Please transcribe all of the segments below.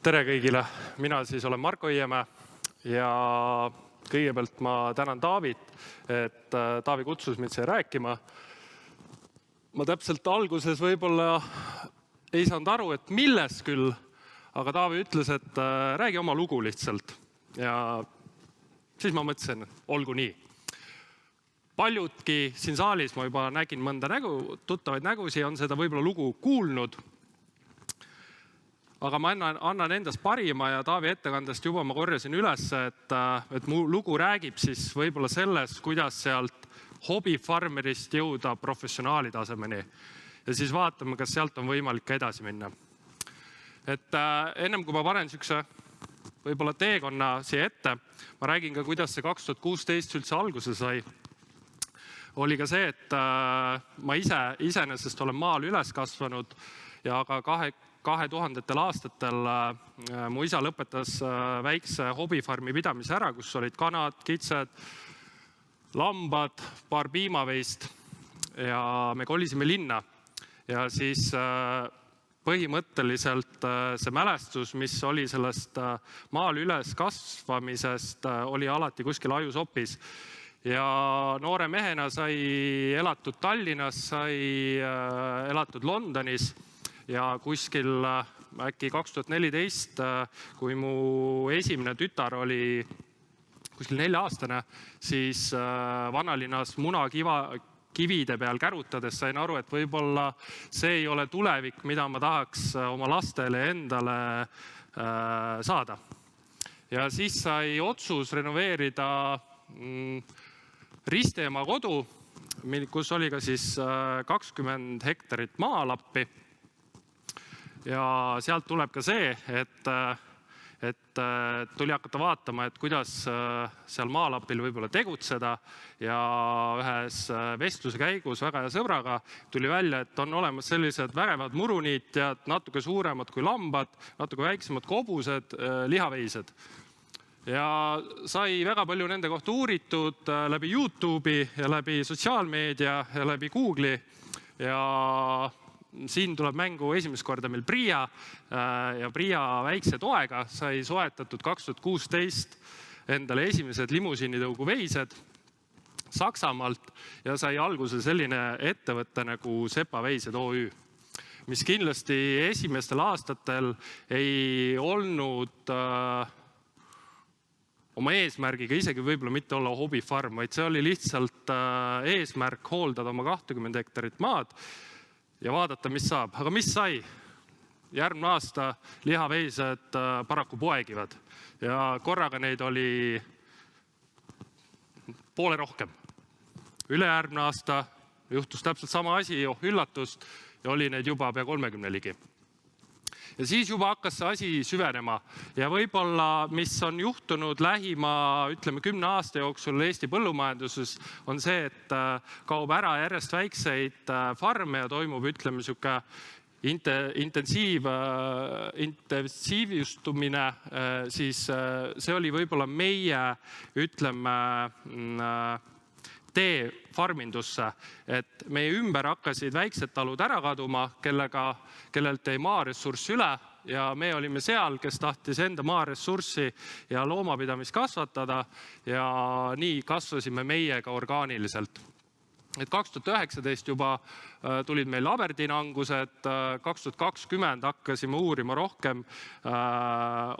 Tere kõigile, mina siis olen Marko Iiemäe ja kõigepealt ma tänan Taavit, et Taavi kutsus mind siia rääkima. Ma täpselt alguses võib-olla ei saanud aru, et milles küll, aga Taavi ütles, et räägi oma lugu lihtsalt. Ja siis ma mõtlesin, olgu nii. Paljudki siin saalis, ma juba nägin mõnda tuttavaid nägusi, on seda võib-olla lugu kuulnud. Aga ma annan endast parima ja Taavi ettekandest juba ma korjasin üles, et mu lugu räägib siis võib-olla sellest, kuidas sealt hobifarmerist jõuda professionaali tasemeni. Ja siis vaatame, kas sealt on võimalik ka edasi minna. Et ennem kui ma panen sükse võib-olla teekonna siia ette, ma räägin ka, kuidas see 2016 üldse alguse sai. Oli ka see, et ma iseenesest olen maal üles kasvanud ja aga 2000 aastatel mu isa lõpetas väikse hobifarmi pidamise ära, kus olid kanad, kitsed, lambad, paar piimaveist ja me kolisime linna. Ja siis põhimõtteliselt see mälestus, mis oli sellest maal üles kasvamisest, oli alati kuskil ajusopis. Ja noore mehena sai elatud Tallinnas, sai elatud Londonis. Ja kuskil äkki 2014, kui mu esimene tütar oli kuskil 4-aastane, siis vanalinnas munakivide peal kärutades sain aru, et võib-olla see ei ole tulevik, mida ma tahaks oma lastele endale saada. Ja siis sai otsus renoveerida Ristemaa kodu, kus oli ka siis 20 hektarit maalappi. Ja sealt tuleb ka see, et tuli hakata vaatama, et kuidas seal maalapil võib-olla tegutseda ja ühes vestluse käigus väga hea sõbraga tuli välja, et on olemas sellised vägevad muruniitjad, natuke suuremad kui lambad, natuke väiksemad kobused, lihaveised. Ja sai väga palju nende kohta uuritud läbi YouTube'i ja läbi sotsiaalmeedia ja läbi Google'i ja siin tuleb mängu esimest korda meil Bria ja Bria väikse toega sai soetatud 2016 endale esimesed limusiinitõugu veised Saksamaalt ja sai alguse selline ettevõte nagu Sepa Veised OÜ, mis kindlasti esimestel aastatel ei olnud oma eesmärgiga isegi võib-olla mitte olla hobifarm, vaid see oli lihtsalt eesmärk hooldada oma 20 hektarit maad ja vaadata, mis saab. Aga mis sai? Järgmine aasta lihaveised paraku poegivad ja korraga neid oli poole rohkem. Ülejärgmine aasta juhtus täpselt sama asi, üllatust ja oli neid juba pea 30 ligi. Ja siis juba hakkas see asi süvenema ja võib-olla, mis on juhtunud lähima, 10 aasta jooksul Eesti põllumajanduses, on see, et kaob ära järjest väikseid farme ja toimub, siuke intensiivistumine, siis see oli võib-olla meie, tee farmindusse, et meie ümber hakkasid väiksed talud ära kaduma, kellelt jäi maaressurss üle ja me olime seal, kes tahtis enda maaressurssi ja loomapidamist kasvatada ja nii kasvasime meie ka orgaaniliselt. Et 2019 juba tulid meil Aberdeen-angused, 2020 hakkasime uurima rohkem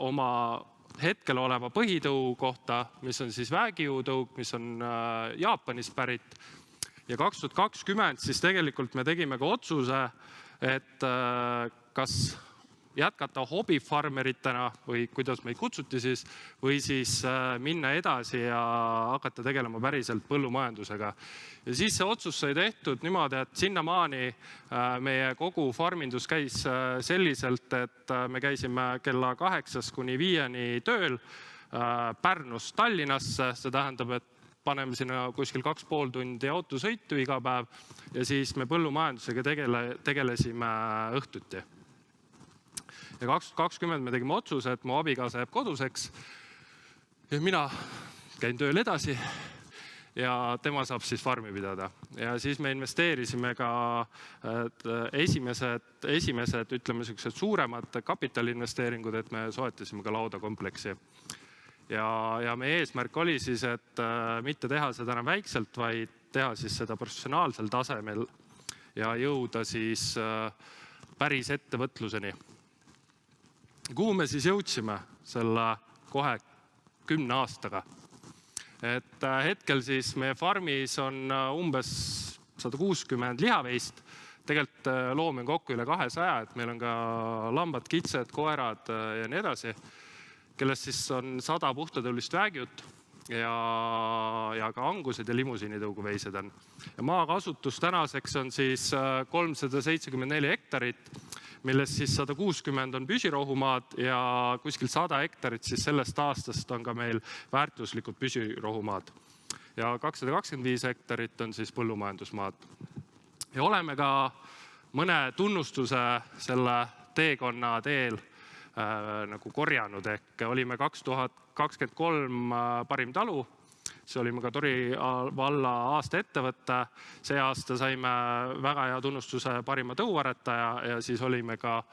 oma hetkel oleva põhitõu kohta, mis on siis vägiutõug, mis on Jaapanist pärit. Ja 2020 siis tegelikult me tegime ka otsuse, et kas jätkata hobifarmeritena või kuidas meid kutsuti siis, või siis minna edasi ja hakata tegelema päriselt põllumajandusega. Ja siis see otsus sai tehtud niimoodi, et sinnamaani meie kogu farmindus käis selliselt, et me käisime kella 8 kuni 5 tööl Pärnust Tallinnasse. See tähendab, et paneme sinna kuskil 2,5 tundi autosõitu iga päev ja siis me põllumajandusega tegelesime õhtuti. Ja 2020 me tegime otsuse, et mu abikaasa jääb koduseks ja mina käin tööl edasi ja tema saab siis farmi pidada. Ja siis me investeerisime ka esimesed ütleme, sellised suuremad kapitaliinvesteeringud, et me soetasime ka laudakompleksi. Ja meie eesmärk oli siis, et mitte teha seda enam väikselt, vaid teha siis seda professionaalsel tasemel ja jõuda siis päris ettevõtluseni. Kuhu me siis jõudsime selle kohe 10 aastaga? Et hetkel siis meie farmis on umbes 160 lihaveist, tegelikult loomi on kokku üle 200, et meil on ka lambad, kitsed, koerad ja nii edasi, kellest siis on 100 puhtatõulist väegiut ja ka angused ja limusiinitõuguveised on. Ja maakasutus tänaseks on siis 374 hektarit, millest siis 160 on püsirohumaad ja kuskil 100 hektarit siis sellest aastast on ka meil väärtuslikud püsirohumaad. Ja 225 hektarit on siis põllumajandusmaad. Ja oleme ka mõne tunnustuse selle teekonna teel nagu korjanud, ehk olime 2023 parim talu, see olime ka Tori valla aasta ettevõtte, see aasta saime väga hea tunnustuse parima tõuaretaja ja siis olime ka,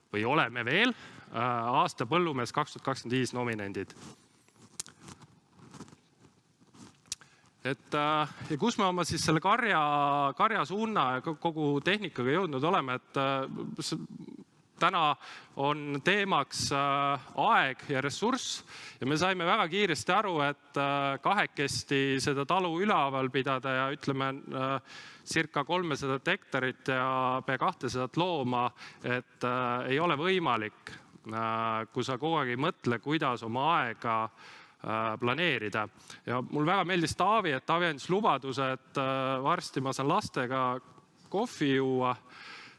või oleme veel, aasta põllumees 2025 nominendid. Ja kus me oma siis selle karja suuna ja kogu tehnikaga jõudnud oleme, et täna on teemaks aeg ja ressurss ja me saime väga kiiresti aru, et kahekesti seda talu üleval pidada ja ütleme circa 300 hektarit ja pea 200 looma, et ei ole võimalik, kui sa kogu aeg ei mõtle, kuidas oma aega planeerida. Ja mul väga meeldis Taavi, et Taavi andis lubaduse, et varsti ma saan lastega kohvi juua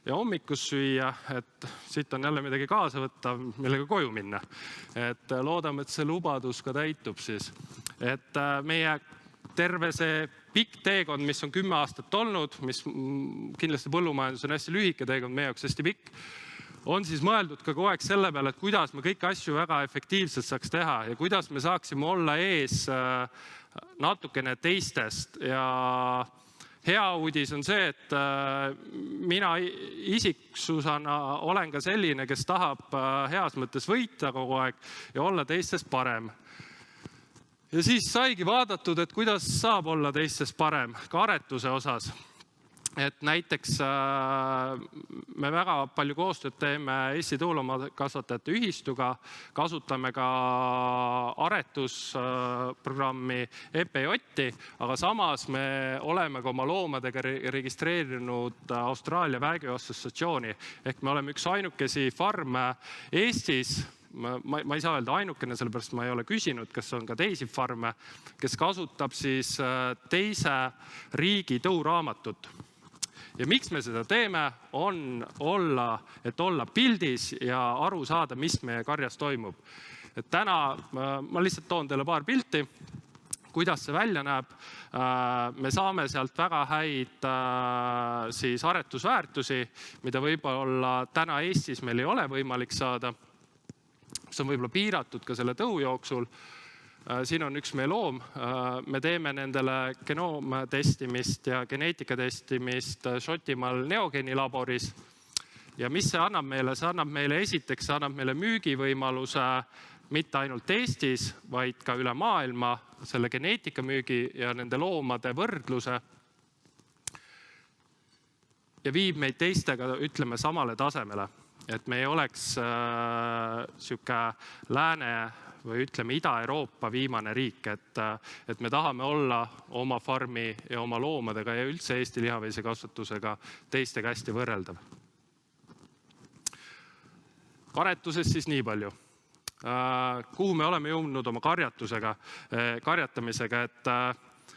ja hommikus süüa, et siit on jälle midagi kaasa võtta, millega koju minna. Et loodame, et see lubadus ka täitub siis. Et meie terve see pikk teekond, mis on 10 aastat olnud, mis kindlasti põllumajandus on hästi lühike teekond, meie jaoks hästi pikk, on siis mõeldud ka kogu aeg selle peale, et kuidas me kõiki asju väga efektiivselt saaks teha ja kuidas me saaksime olla ees natukene teistest. Ja hea uudis on see, et mina isiksusena olen ka selline, kes tahab heas mõttes võita kogu aeg ja olla teistest parem. Ja siis saigi vaadatud, et kuidas saab olla teistest parem ka aretuse osas. Et näiteks me väga palju koostööd teeme Eesti Tõuloomakasvatajate Ühistuga, kasutame ka aretusprogrammi EPJ-i, aga samas me oleme ka oma loomadega registreerinud Austraalia väegi assotsiatsiooni, ehk me oleme üks ainukesi farme Eestis, ma ei saa öelda ainukene, sellepärast ma ei ole küsinud, kas on ka teisi farme, kes kasutab siis teise riigi tõuraamatut. Ja miks me seda teeme, on et olla pildis ja aru saada, mis meie karjas toimub. Et täna ma lihtsalt toon teile paar pilti, kuidas see välja näeb. Me saame sealt väga häid siis aretusväärtusi, mida võib-olla täna Eestis meil ei ole võimalik saada. See on võib-olla piiratud ka selle tõu jooksul. Siin on üks meie loom, me teeme nendele genoomtestimist ja geneetikatestimist Šotimaal Neogeni laboris. Ja mis see annab meile? See annab meile esiteks, see annab meile müügivõimaluse mitte ainult Eestis, vaid ka üle maailma selle geneetikamüügi ja nende loomade võrdluse. Ja viib meid teistega, ütleme, samale tasemele, et me ei oleks siuke lääne või ütleme Ida-Euroopa viimane riik, et me tahame olla oma farmi ja oma loomadega ja üldse Eesti lihaveise kasvatusega teistega hästi võrreldav. Aretusest siis nii palju. Kuhu me oleme jõudnud oma karjatamisega,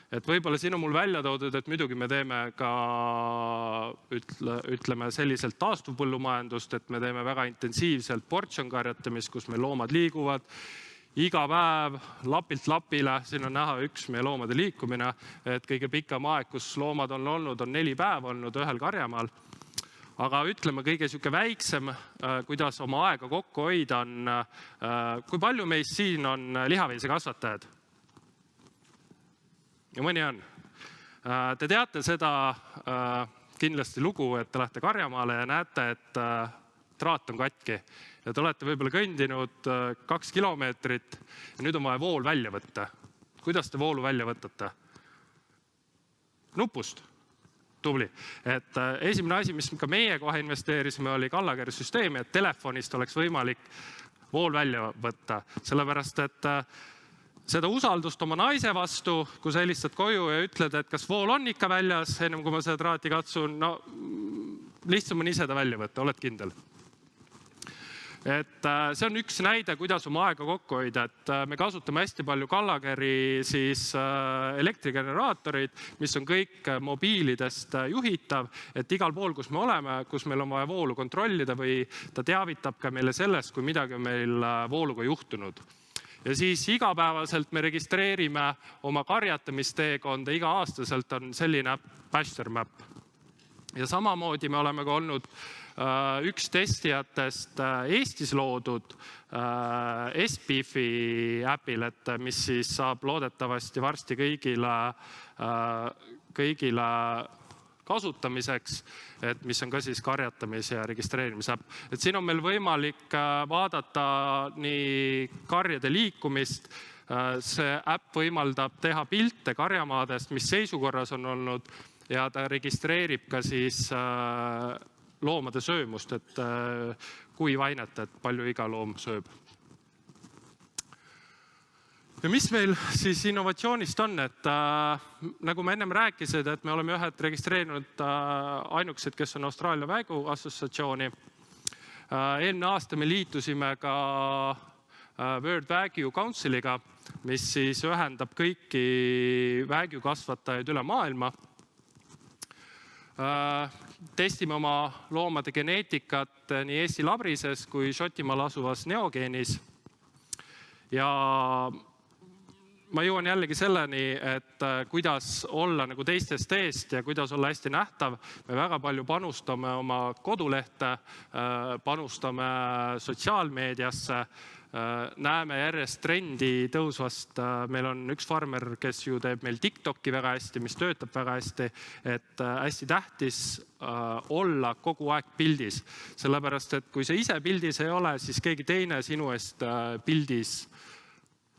et võib-olla siin on mul välja toodud, et muidugi me teeme ka ütleme selliselt taastuvpõllumajandust, et me teeme väga intensiivselt portion karjatamist, kus meil loomad liiguvad iga päev lapilt lapile, siin on näha üks meie loomade liikumine, et kõige pikam aeg, kus loomad on olnud, on 4 päeva olnud ühel karjamaal. Aga ütleme kõige siuke väiksem, kuidas oma aega kokku hoida on, kui palju meist siin on lihaveise kasvatajad? ja mõni on. Te teate seda kindlasti lugu, et te lähete Karjamaale ja näete, et traat on katki. Ja te olete võib-olla kõndinud 2 kilomeetrit ja nüüd on vaja vool välja võtta. Kuidas te voolu välja võtate? Nupust. Tubli. Et esimene asi, mis ka meie kohe investeerisime, oli kallakersüsteemi, et telefonist oleks võimalik vool välja võtta. Sellepärast, et seda usaldust oma naise vastu, kui sa helistad koju ja ütled, et kas vool on ikka väljas, ennem kui ma seda traati katsun, no lihtsam on ise ta välja võtta, oled kindel. Et see on üks näide, kuidas oma aega kokku hoida, et me kasutame hästi palju Kallageri elektrigeneraatorid, mis on kõik mobiilidest juhitav, et igal pool, kus me oleme, kus meil on vaja voolu kontrollida või ta teavitab ka meile sellest, kui midagi on meil vooluga juhtunud. Ja siis igapäevaselt me registreerime oma karjatamisteekonda, iga-aastaselt on selline Pasture Map. Ja samamoodi me oleme ka olnud üks testijatest Eestis loodud SPIF-i äpil, et mis siis saab loodetavasti varsti kõigile kasutamiseks, et mis on ka siis karjatamis- ja registreerimisäpp. Et siin on meil võimalik vaadata nii karjade liikumist. See äpp võimaldab teha pilte karjamaadest, mis seisukorras on olnud ja ta registreerib ka siis loomade söömust, et kuivainet, et palju iga loom sööb. Ja mis meil siis innovatsioonist on, et nagu ma ennem rääkisid, et me oleme ühed registreerinud ainukesed, kes on Austraalia Vägu Assotsiatsiooni. Eelmine aasta me liitusime ka World Wagyu Counciliga, mis siis ühendab kõiki vägju kasvatajaid üle maailma. Testime oma loomade geneetikat nii Eesti Labrises kui Šotimaal asuvas Neogeenis. Ja ma jõuan jällegi selleni, et kuidas olla nagu teistest eest ja kuidas olla hästi nähtav. Me väga palju panustame oma kodulehte, panustame sotsiaalmeediasse, näeme järjest trendi tõusvast. Meil on üks farmer, kes ju teeb meil TikToki väga hästi, mis töötab väga hästi, et hästi tähtis olla kogu aeg pildis. Sellepärast, et kui sa ise pildis ei ole, siis keegi teine sinu eest pildis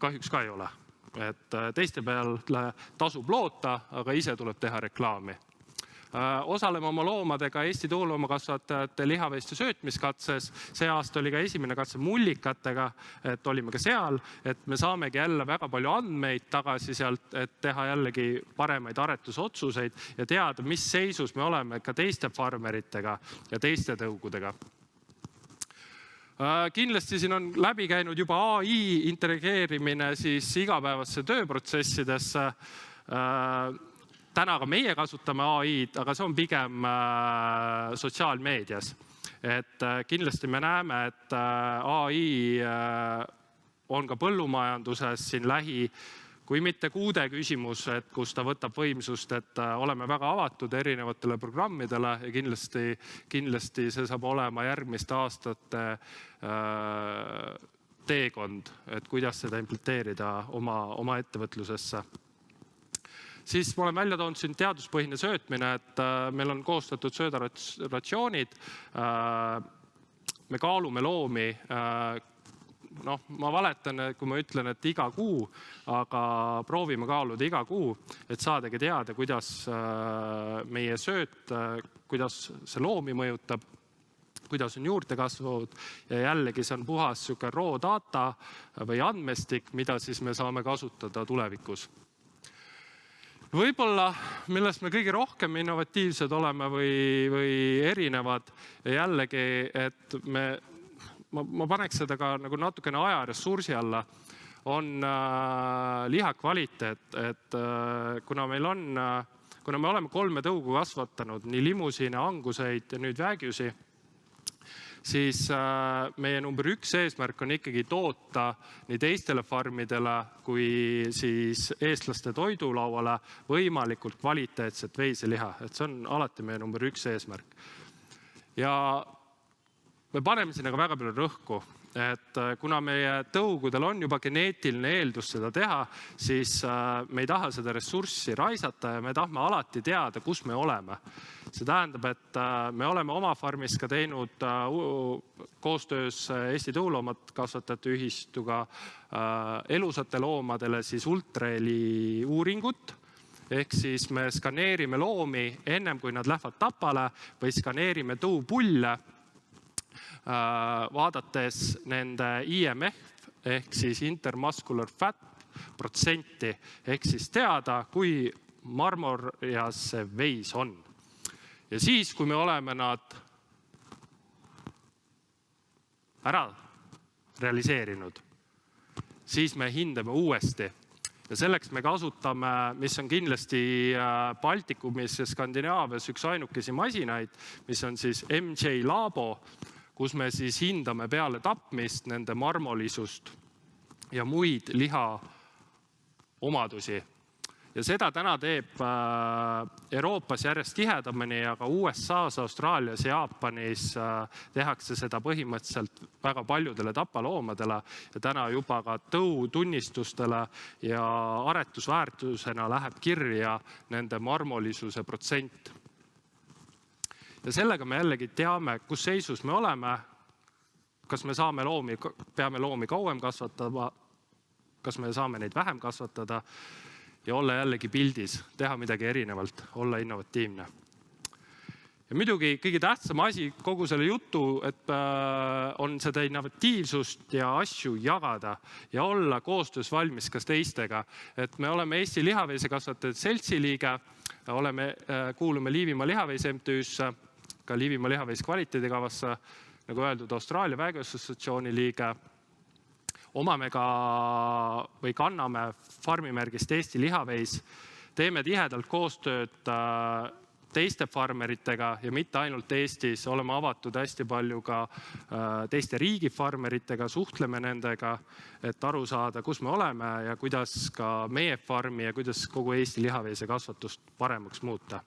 kahjuks ka ei ole. Et teiste peal tasub loota, aga ise tuleb teha reklaami. Osaleme oma loomadega Eesti tuuloomakasvatajate lihaveiste söötmiskatses. See aasta oli ka esimene katse mullikatega, et olime ka seal, et me saamegi jälle väga palju andmeid tagasi sealt, et teha jällegi paremaid aretusotsuseid ja teada, mis seisus me oleme ka teiste farmeritega ja teiste tõugudega. Kindlasti siin on läbi käinud juba AI integreerimine siis igapäevasse tööprotsessidesse. Täna ka meie kasutame AI-d, aga see on pigem sotsiaalmeedias. Et kindlasti me näeme, et AI on ka põllumajanduses siin kui mitte kuude küsimus, et kus ta võtab võimsust, et oleme väga avatud erinevatele programmidele ja kindlasti see saab olema järgmiste aastate teekond, et kuidas seda implementeerida oma ettevõtlusesse. Siis ma olen välja toonud siin teaduspõhine söötmine, et meil on koostatud söödaratsioonid. Me kaalume loomi, ma valetan, kui ma ütlen, et iga kuu, aga proovime kaaluda iga kuu, et saadagi teada, kuidas meie sööt, kuidas see loomi mõjutab, kuidas on juurde kasvanud ja jällegi see on puhas raw data või andmestik, mida siis me saame kasutada tulevikus. Võib-olla, millest me kõige rohkem innovatiivsed oleme või erinevad ja jällegi, et ma paneks seda ka nagu natukene ajaressursi alla, on liha kvaliteet, et kuna me oleme 3 tõugu kasvatanud, nii limusiine, anguseid ja nüüd vägjusi, siis meie number 1 eesmärk on ikkagi toota nii teistele farmidele kui siis eestlaste toidulauale võimalikult kvaliteetset veiseliha. Et see on alati meie number 1 eesmärk. Ja me paneme sinna ka väga palju rõhku, et kuna meie tõugudel on juba geneetiline eeldus seda teha, siis me ei taha seda ressurssi raisata ja me tahame alati teada, kus me oleme. See tähendab, et me oleme oma farmis ka teinud koostöös Eesti Tõuloomade Kasvatajate Ühistuga elusate loomadele siis ultraheli uuringut. Ehk siis me skaneerime loomi ennem, kui nad lähevad tapale või skaneerime tõupulle, vaadates nende IMF ehk siis intermuscular fat protsenti, ehk siis teada, kui marmorjas see veis on. Ja siis, kui me oleme nad ära realiseerinud, siis me hindame uuesti. Ja selleks me kasutame, mis on kindlasti Baltikumis ja Skandinaavias üks ainukesi masinaid, mis on siis MJ Labo, kus me siis hindame peale tapmist nende marmolisust ja muid liha omadusi. Ja seda täna teeb Euroopas järjest tihedamini, aga USAs, Austraalias ja Jaapanis tehakse seda põhimõtteliselt väga paljudele tapaloomadele ja täna juba ka tõutunnistustele ja aretusväärtusena läheb kirja nende marmolisuse protsent. Ja sellega me jällegi teame, kus seisus me oleme, kas me peame loomi kauem kasvatada, kas me saame neid vähem kasvatada ja olla jällegi pildis, teha midagi erinevalt, olla innovatiivne. Ja muidugi kõige tähtsam asi kogu selle jutu, et on seda innovatiivsust ja asju jagada ja olla koostöös valmis kas teistega. Et me oleme Eesti Lihaveisekasvatajate Seltsi liige, kuulume Liivimaa Lihaveise MTÜ-sse, ka Liivimaa lihaveise kvaliteedikavasse, nagu öeldud, Austraalia Väeassotsiatsiooni liige. Omame ka või kanname farmimärgist Eesti Lihaveis. Teeme tihedalt koostööd teiste farmeritega ja mitte ainult Eestis. Oleme avatud hästi palju ka teiste riigifarmeritega, suhtleme nendega, et aru saada, kus me oleme ja kuidas ka meie farmi ja kuidas kogu Eesti lihaveise kasvatust paremaks muuta.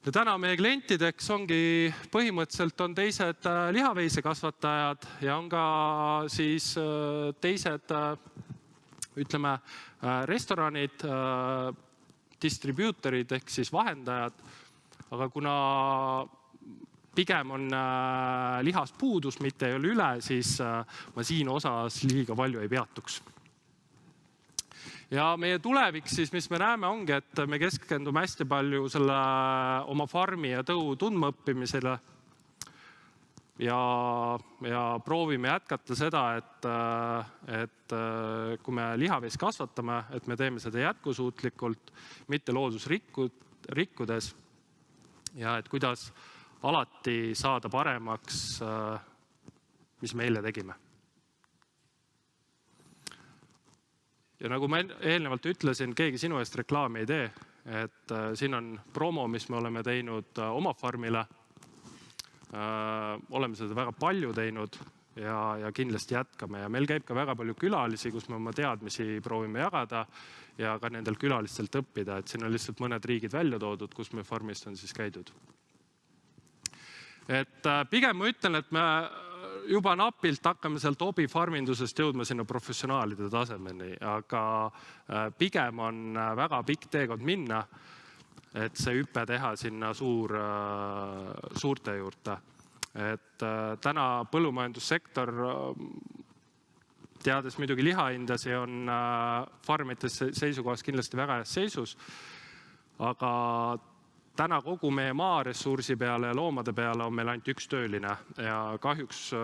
Ja täna meie klientideks ongi põhimõtteliselt on teised lihaveise kasvatajad ja on ka siis teised, ütleme, restoranid, distribuutorid ehk siis vahendajad. Aga kuna pigem on lihas puudus, mitte ei ole üle, siis ma siin osas liiga palju ei peatuks. Ja meie tulevik siis, mis me näeme, ongi, et me keskendume hästi palju selle oma farmi ja tõu tundmaõppimisele ja proovime jätkata seda, et kui me lihaveist kasvatame, et me teeme seda jätkusuutlikult, mitte loodusrikkudes ja et kuidas alati saada paremaks, mis me eile tegime. Ja nagu ma eelnevalt ütlesin, keegi sinu eest reklaami ei tee, et siin on promo, mis me oleme teinud oma farmile. Oleme seda väga palju teinud ja kindlasti jätkame. Ja meil käib ka väga palju külalisi, kus me oma teadmisi proovime jagada ja ka nendel külalistelt õppida. Et siin on lihtsalt mõned riigid välja toodud, kus me farmist on siis käidud. Et pigem ma ütlen, et me juba napilt hakkame sealt hobifarmindusest jõudma sinna professionaalide tasemeni, aga pigem on väga pikk teekond minna, et see hüpe teha sinna suurte juurde. Et täna põllumajandussektor, teades muidugi lihahindasid, on farmide seisukohast kindlasti väga heas seisus, aga täna kogu meie maaressursi peale ja loomade peale on meil ainult üks tööline ja kahjuks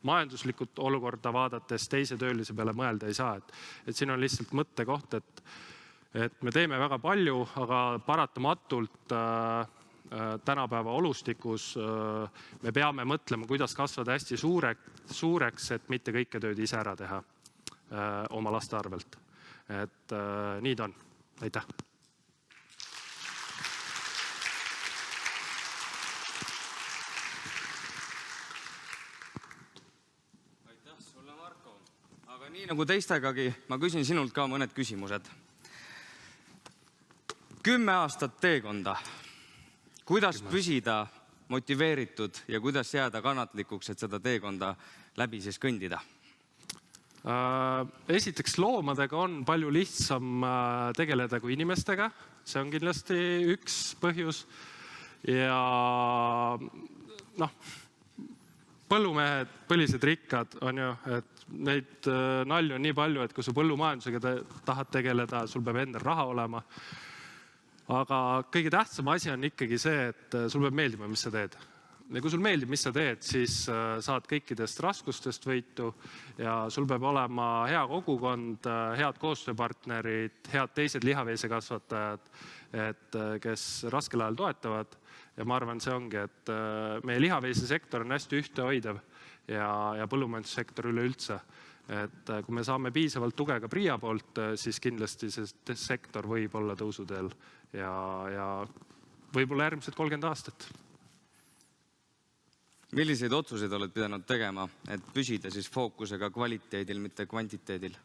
majanduslikult olukorda vaadates teise töölise peale mõelda ei saa. Et siin on lihtsalt mõttekoht, et me teeme väga palju, aga paratamatult tänapäeva olustikus me peame mõtlema, kuidas kasvada hästi suureks, et mitte kõike tööd ise ära teha oma laste arvelt. Et nii ta on. Aitäh! Aitäh sulle, Marko! Aga nii nagu teistegagi, ma küsin sinult ka mõned küsimused. 10 aastat teekonda. kuidas püsida motiveeritud ja kuidas jääda kannatlikuks, et seda teekonda läbi siis kõndida? Esiteks loomadega on palju lihtsam tegeleda kui inimestega. See on kindlasti üks põhjus. Ja põllumehed, põlised rikkad on ju, et neid nalju on nii palju, et kui sa põllumajandusega tahad tegeleda, sul peab endal raha olema. Aga kõige tähtsam asi on ikkagi see, et sul peab meeldima, mis sa teed. Ja kui sul meeldib, mis sa teed, siis saad kõikidest raskustest võitu ja sul peab olema hea kogukond, head koostööpartnerid, head teised lihaveisekasvatajad, kes raskel ajal toetavad. Ja ma arvan, see ongi, et meie lihaveisesektor on hästi ühtehoidev ja põllumajandussektor üleüldse. Et kui me saame piisavalt tuge ka PRIA poolt, siis kindlasti see sektor võib olla tõusuteel ja võib-olla järgmised 30 aastat. Milliseid otsuseid oled pidanud tegema, et püsida siis fookusega kvaliteedil, mitte kvantiteedil?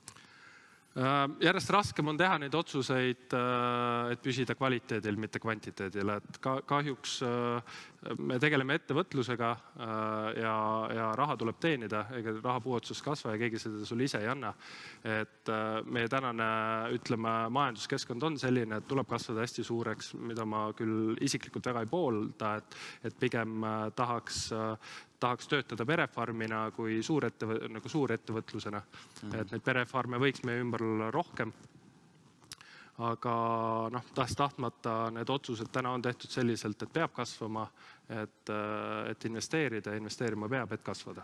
Järjest raskem on teha neid otsuseid, et püsida kvaliteedil, mitte kvantiteedil. Et kahjuks me tegeleme ettevõtlusega ja raha tuleb teenida, ega raha puu otsast kasva ja keegi seda sulle ise ei anna. Et meie tänane, ütleme, majanduskeskkond on selline, et tuleb kasvada hästi suureks, mida ma küll isiklikult väga ei poolda, et pigem tahaks töötada perefarmina kui suurettevõtlusena. Et neid perefarme võiks meie ümber olla rohkem. Aga tahtmata need otsused täna on tehtud selliselt, et peab kasvama, et investeerida ja investeerima peab, et kasvada.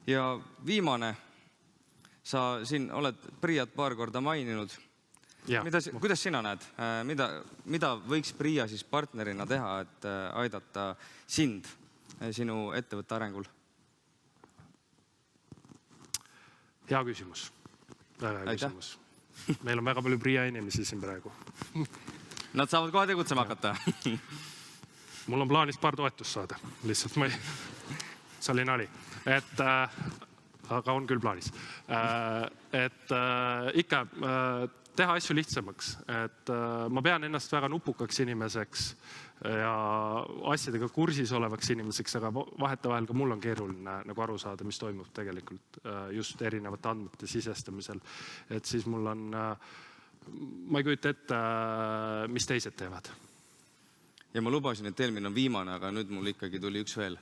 Ja viimane, sa siin oled PRIA-t paar korda maininud. Kuidas sina näed? Mida võiks PRIA siis partnerina teha, et aidata sind sinu ettevõtte arengul? Hea küsimus. Väga hea küsimus. Meil on väga palju PRIA inimesi siin praegu. Nad saavad kohe tegutsema hakata. Mul on plaanis paar toetust saada. Lihtsalt see oli nali. Aga on küll plaanis. Et ikka teha asju lihtsamaks. Et ma pean ennast väga nupukaks inimeseks ja asjadega kursis olevaks inimeseks, aga vahetevahel ka mul on keeruline aru saada, mis toimub tegelikult just erinevate andmete sisestamisel. Et siis mul on, ma ei kujuta ette, mis teised teevad. Ja ma lubasin, et eelmine on viimane, aga nüüd mul ikkagi tuli üks veel.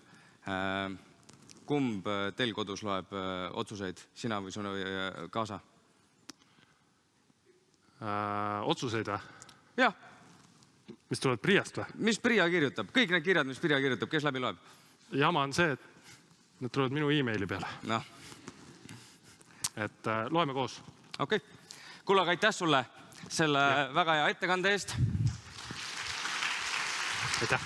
Kumb teil kodus loeb otsuseid, sina või sinu kaasa? Otsuseid või? Jah. Mis tulevad PRIA-st või? Mis PRIA kirjutab? Kõik need kirjad, mis PRIA kirjutab, kes läbi loeb? Jama on see, et need tulevad minu e-maili peale. Et loeme koos. Okei. Kuule, aga aitäh sulle selle väga hea ettekande eest. Aitäh.